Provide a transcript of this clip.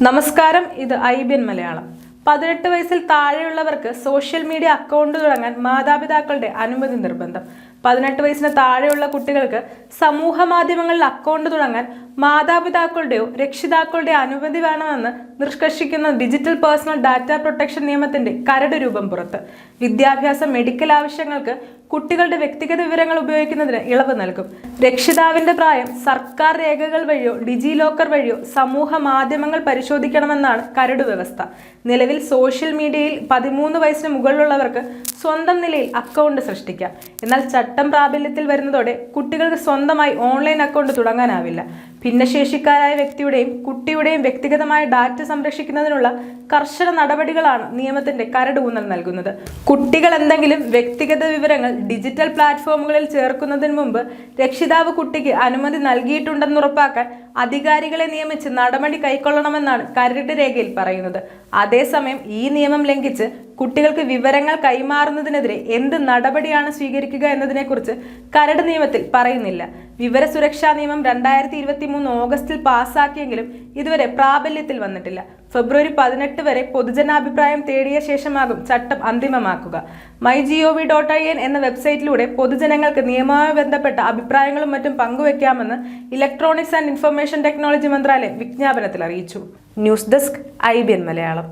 നമസ്കാരം, ഇത് IBN മലയാളം. 18 വയസ്സിൽ താഴെയുള്ളവർക്ക് സോഷ്യൽ മീഡിയ അക്കൗണ്ട് തുടങ്ങാൻ മാതാപിതാക്കളുടെ അനുമതി നിർബന്ധം. 18 വയസ്സിന് താഴെയുള്ള കുട്ടികൾക്ക് സമൂഹ മാധ്യമങ്ങളിൽ അക്കൗണ്ട് തുടങ്ങാൻ മാതാപിതാക്കളുടെയോ രക്ഷിതാക്കളുടെയോ അനുമതി വേണമെന്ന് നിഷ്കർഷിക്കുന്ന ഡിജിറ്റൽ പേഴ്സണൽ ഡാറ്റ പ്രൊട്ടക്ഷൻ നിയമത്തിന്റെ കരട് രൂപം പുറത്ത്. വിദ്യാഭ്യാസ മെഡിക്കൽ ആവശ്യങ്ങൾക്ക് കുട്ടികളുടെ വ്യക്തിഗത വിവരങ്ങൾ ഉപയോഗിക്കുന്നതിന് ഇളവ് നൽകും. രക്ഷിതാവിന്റെ പ്രായം സർക്കാർ രേഖകൾ വഴിയോ ഡിജി ലോക്കർ വഴിയോ സമൂഹ മാധ്യമങ്ങൾ പരിശോധിക്കണമെന്നാണ് കരട് വ്യവസ്ഥ. നിലവിൽ സോഷ്യൽ മീഡിയയിൽ 13 വയസ്സിന് മുകളിലുള്ളവർക്ക് സ്വന്തം നിലയിൽ അക്കൗണ്ട് സൃഷ്ടിക്കാം. എന്നാൽ ചട്ടം പ്രാബല്യത്തിൽ വരുന്നതോടെ കുട്ടികൾക്ക് സ്വന്തമായി ഓൺലൈൻ അക്കൗണ്ട് തുടങ്ങാനാവില്ല. ഭിന്നശേഷിക്കാരായ വ്യക്തിയുടെയും കുട്ടിയുടെയും വ്യക്തിഗതമായ ഡാറ്റ സംരക്ഷിക്കുന്നതിനുള്ള കർശന നടപടികളാണ് നിയമത്തിന്റെ കരട് ഊന്നൽ നൽകുന്നത്. കുട്ടികൾ എന്തെങ്കിലും വ്യക്തിഗത വിവരങ്ങൾ ഡിജിറ്റൽ പ്ലാറ്റ്ഫോമുകളിൽ ചേർക്കുന്നതിന് മുമ്പ് രക്ഷിതാവ് കുട്ടിക്ക് അനുമതി നൽകിയിട്ടുണ്ടെന്ന് ഉറപ്പാക്കാൻ അധികാരികളെ നിയമിച്ച് നടപടി കൈക്കൊള്ളണമെന്നാണ് കരട് രേഖയിൽ പറയുന്നത്. അതേസമയം ഈ നിയമം ലംഘിച്ച് കുട്ടികൾക്ക് വിവരങ്ങൾ കൈമാറുന്നതിനെതിരെ എന്ത് നടപടിയാണ് സ്വീകരിക്കുക എന്നതിനെക്കുറിച്ച് കരട് നിയമത്തിൽ പറയുന്നില്ല. വിവര സുരക്ഷാ നിയമം 2023 ഓഗസ്റ്റിൽ പാസ്സാക്കിയെങ്കിലും ഇതുവരെ പ്രാബല്യത്തിൽ വന്നിട്ടില്ല. ഫെബ്രുവരി 18 വരെ പൊതുജനാഭിപ്രായം തേടിയ ശേഷമാകും ചട്ടം അന്തിമമാക്കുക. mygov.in എന്ന വെബ്സൈറ്റിലൂടെ പൊതുജനങ്ങൾക്ക് നിയമവുമായി ബന്ധപ്പെട്ട അഭിപ്രായങ്ങളും മറ്റും പങ്കുവെക്കാമെന്ന് ഇലക്ട്രോണിക്സ് ആൻഡ് ഇൻഫർമേഷൻ ടെക്നോളജി മന്ത്രാലയം വിജ്ഞാപനത്തിൽ അറിയിച്ചു. News desk IBN Malayalam.